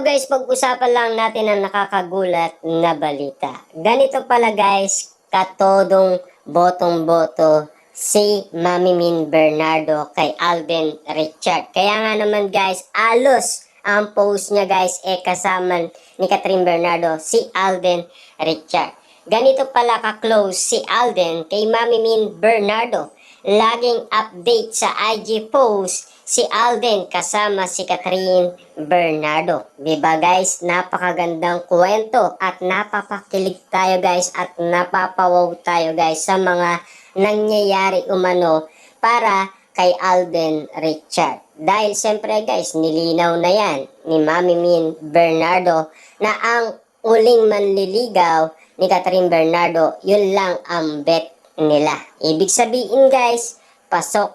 guys, pag-usapan lang natin ang nakakagulat na balita. Ganito pala guys, katodong botong-boto si Mami Min Bernardo kay Alden Richard. Kaya nga naman guys, alos ang post niya guys kasama ni Catherine Bernardo, si Alden Richard. Ganito pala ka-close si Alden kay Mami Min Bernardo. Laging update sa IG post si Alden kasama si Catherine Bernardo. Diba guys, napakagandang kwento at napapakilig tayo guys at napapawaw tayo guys sa mga nangyayari umano para kay Alden Richard. Dahil siyempre guys, nilinaw na yan ni Mami Min Bernardo na ang uling manliligaw ni Catherine Bernardo, yun lang ang bet nila. Ibig sabihin guys, pasok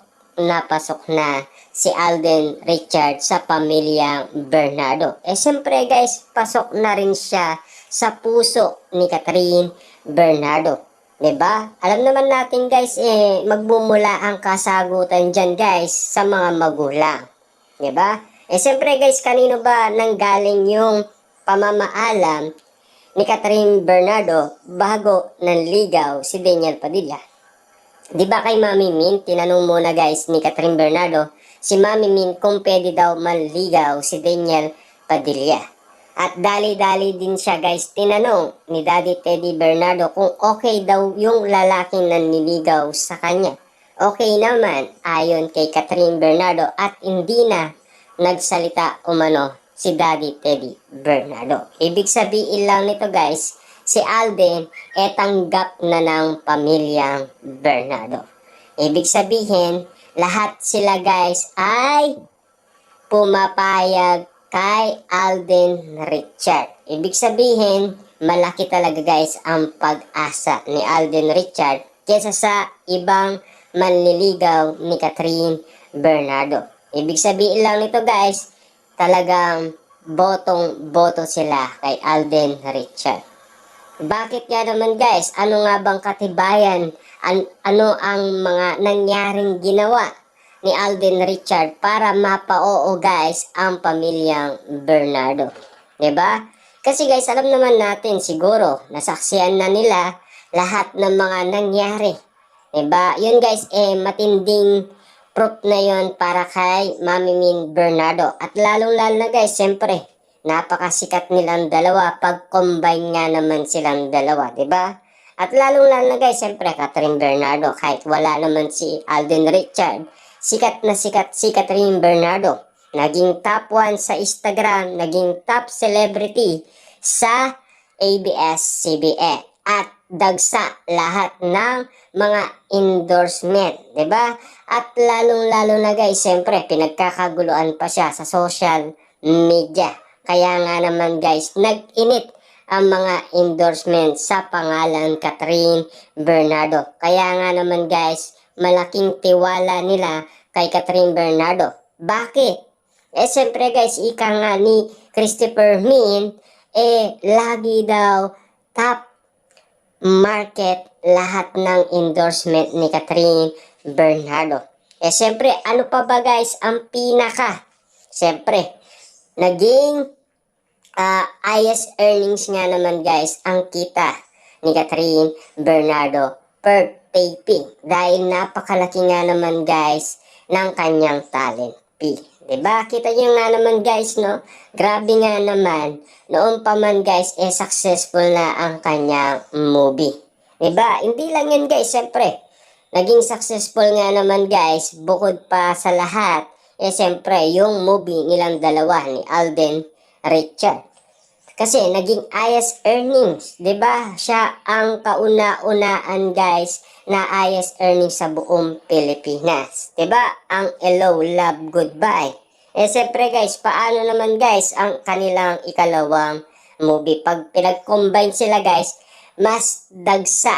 na si Alden Richard sa pamilyang Bernardo. Siyempre guys, pasok na rin siya sa puso ni Catherine Bernardo. Diba? Alam naman natin guys, magmumula ang kasagutan dyan guys sa mga magulang. Diba? Siyempre guys, kanino ba nanggaling yung pamamaalam ni Catherine Bernardo bago nanligaw si Daniel Padilla? Diba kay Mami Min, tinanong muna guys ni Catherine Bernardo si Mami Min kung pwede daw manligaw si Daniel Padilla. At dali-dali din siya guys tinanong ni Daddy Teddy Bernardo kung okay daw yung lalaking nanliligaw sa kanya. Okay naman ayon kay Catherine Bernardo at hindi na nagsalita umano si Daddy Teddy Bernardo. Ibig sabihin lang nito guys, si Alden tanggap na ng pamilyang Bernardo. Ibig sabihin, lahat sila guys ay pumapayag kay Alden Richard. Ibig sabihin, malaki talaga guys ang pag-asa ni Alden Richard kesa sa ibang manliligaw ni Catherine Bernardo. Ibig sabihin lang nito guys, talagang botong-boto sila kay Alden Richard. Bakit nga naman guys? Ano nga bang katibayan? Ano ang mga nangyaring ginawa ni Alden Richard para mapa-oo guys ang pamilyang Bernardo? Diba? Kasi guys, alam naman natin siguro, nasaksihan na nila lahat ng mga nangyari. Diba? Yun guys, matinding proof na yun para kay Mami Min Bernardo. At lalong-lalo na guys, siyempre, napakasikat nilang dalawa pag-combine nga naman silang dalawa, diba? At lalong-lalo na guys, siyempre, Catherine Bernardo, kahit wala naman si Alden Richard, sikat na sikat si Catherine Bernardo. Naging top 1 sa Instagram, naging top celebrity sa ABS-CBN. At dagsa lahat ng mga endorsement, diba? At lalong-lalo na guys, siyempre, pinagkakaguluan pa siya sa social media. Kaya nga naman guys, nag-init ang mga endorsement sa pangalan Catherine Bernardo. Kaya nga naman guys, malaking tiwala nila kay Catherine Bernardo. Bakit? Siyempre guys, ika nga ni Christopher Min, lagi daw top market lahat ng endorsement ni Catherine Bernardo. Siyempre, ano pa ba guys ang pinaka? Siyempre, naging highest earnings nga naman guys ang kita ni Catherine Bernardo per taping. Dahil napakalaki nga naman guys ng kanyang talent fee. Diba? Kita nyo nga naman guys, no? Grabe nga naman. Noon pa man guys, successful na ang kanyang movie. Diba? Hindi lang yan guys, siyempre. Naging successful nga naman guys, bukod pa sa lahat, siyempre, yung movie nilang dalawa ni Alden Richard. Kasi naging highest earnings, 'di ba? Siya ang kauna-unaan guys na highest earnings sa buong Pilipinas. 'Di ba? Ang Hello Love Goodbye. Siyempre guys, paano naman guys ang kanilang ikalawang movie? Pag pinag-combine sila guys, mas dagsa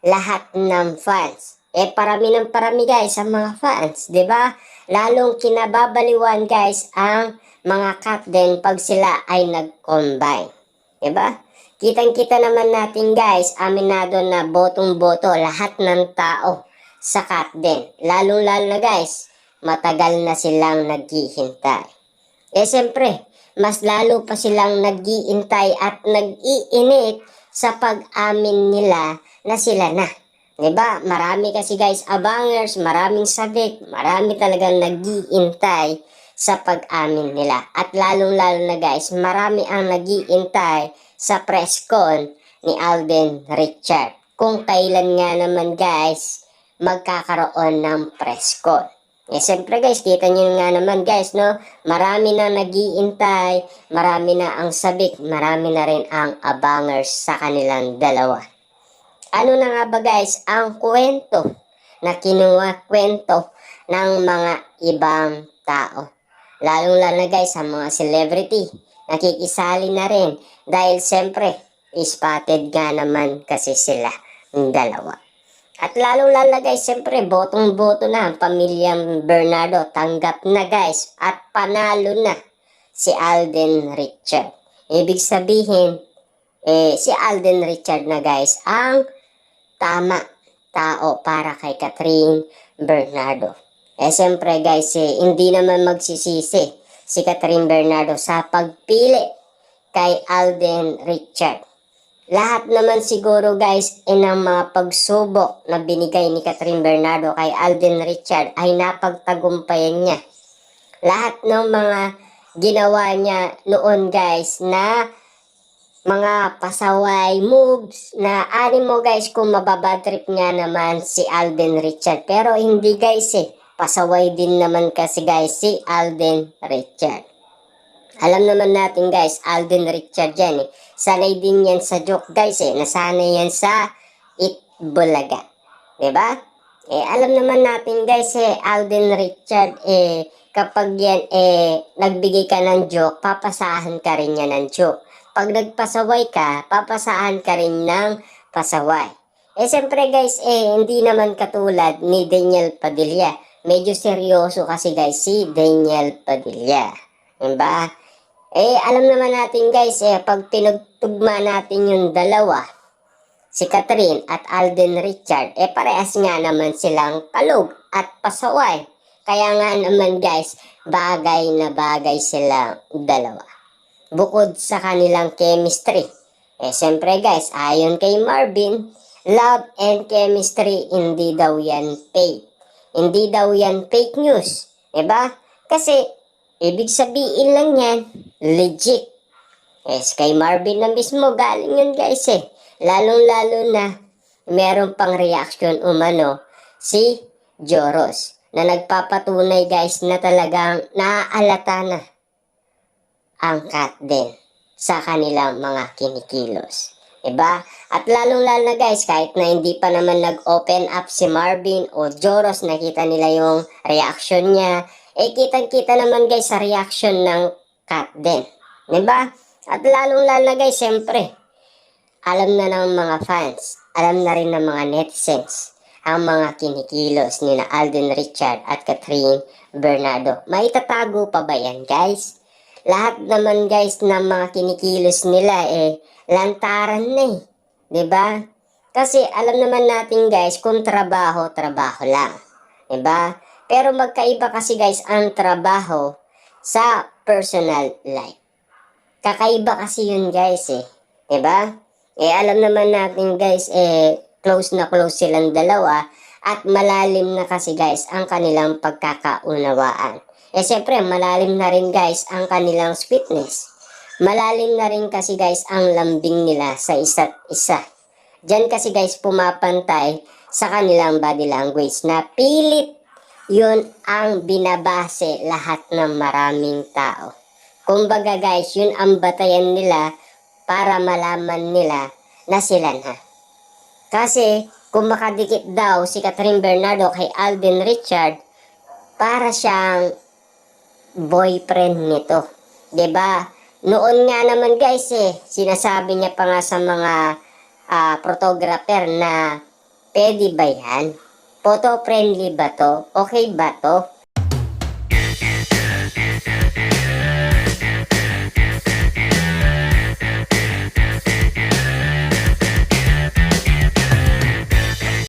lahat ng fans. Parami ng parami guys ang mga fans, 'di ba? Lalong kinababaliwan guys ang mga cut din pag sila ay nag-combine. Diba? Kitang-kita naman natin guys, aminado na botong-boto lahat ng tao sa cut din. Lalong-lalo na guys, matagal na silang naghihintay. Siyempre, mas lalo pa silang nag-iintay at nag-iinit sa pag-amin nila na sila na. Diba? Marami kasi guys abangers, maraming sabik, marami talagang nag-iintay sa pag-amin nila. At lalong-lalo na guys, marami ang nag-iintay sa press con ni Alden Richard. Kung kailan nga naman guys, magkakaroon ng press con. Eh, siyempre guys, kita nyo nga naman guys, no? Marami na nag-iintay, marami na ang sabik, marami na rin ang abangers sa kanilang dalawa. Ano na nga ba guys ang kwento na kwento ng mga ibang tao? Lalong-lalo na guys sa mga celebrity, nakikisali na rin dahil siyempre, spotted nga naman kasi sila ng dalawa. At lalong-lalo na guys, siyempre, botong-boto na ang pamilyang Bernardo. Tanggap na guys at panalo na si Alden Richard. Ibig sabihin, si Alden Richard na guys ang tama tao para kay Catherine Bernardo. Siyempre guys, hindi naman magsisisi si Catherine Bernardo sa pagpili kay Alden Richard. Lahat naman siguro guys ng mga pagsubok na binigay ni Catherine Bernardo kay Alden Richard ay napagtagumpayan niya. Lahat ng mga ginawa niya noon guys na mga pasaway moves na mo guys kung mababadtrip nga naman si Alden Richard. Pero hindi guys pasaway din naman kasi guys si Alden Richard. Alam naman natin guys, Alden Richard yan sanay din yan sa joke guys nasanay yan sa Itbulaga. Diba? Alam naman natin guys Alden Richard kapag yan nagbigay ka ng joke, papasahan ka rin yan ng joke. Pag nagpasaway ka, papasahan ka rin ng pasaway. Siyempre guys, hindi naman katulad ni Daniel Padilla. Medyo seryoso kasi guys si Daniel Padilla. Diba? Alam naman natin guys, pag pinagtugma natin yung dalawa, si Catherine at Alden Richard, parehas nga naman silang kalog at pasaway. Kaya nga naman guys, bagay na bagay silang dalawa. Bukod sa kanilang chemistry. Siyempre guys, ayon kay Marvin, love and chemistry, hindi daw yan fake. Hindi daw yan fake news. Diba? Kasi, ibig sabihin lang yan, legit. Kay Marvin na mismo, galing yun guys Lalong-lalo na, meron pang reaction umano si Joros na nagpapatunay guys na talagang naaalata na ang cat din sa kanilang mga kinikilos. Diba? At lalong-lalo na guys, kahit na hindi pa naman nag-open up si Marvin o Joros, nakita nila yung reaction niya, kitang-kita naman guys sa reaction ng cat din. Diba? At lalong-lalo na guys, siyempre, alam na ng mga fans, alam na rin ng mga netizens, ang mga kinikilos ni na Alden Richard at Catherine Bernardo. Maitatago pa ba yan guys? Lahat naman guys ng mga kinikilos nila lantaran na diba? Kasi alam naman natin guys kung trabaho, trabaho lang. Diba? Pero magkaiba kasi guys ang trabaho sa personal life. Kakaiba kasi yun guys diba? Alam naman natin guys close na close silang dalawa at malalim na kasi guys ang kanilang pagkakaunawaan. Siyempre malalim na rin guys ang kanilang sweetness. Malalim na rin kasi guys ang lambing nila sa isa't isa. Diyan kasi guys pumapantay sa kanilang body language na pilit yun ang binabase lahat ng maraming tao. Kumbaga guys, yun ang batayan nila para malaman nila na sila na. Kasi kung makadikit daw si Catherine Bernardo kay Alden Richard, para siyang boyfriend nito. 'Di ba? Noon nga naman guys sinasabi niya pa nga sa mga photographer na pwede ba yan? Photo friendly ba to? Okay ba to?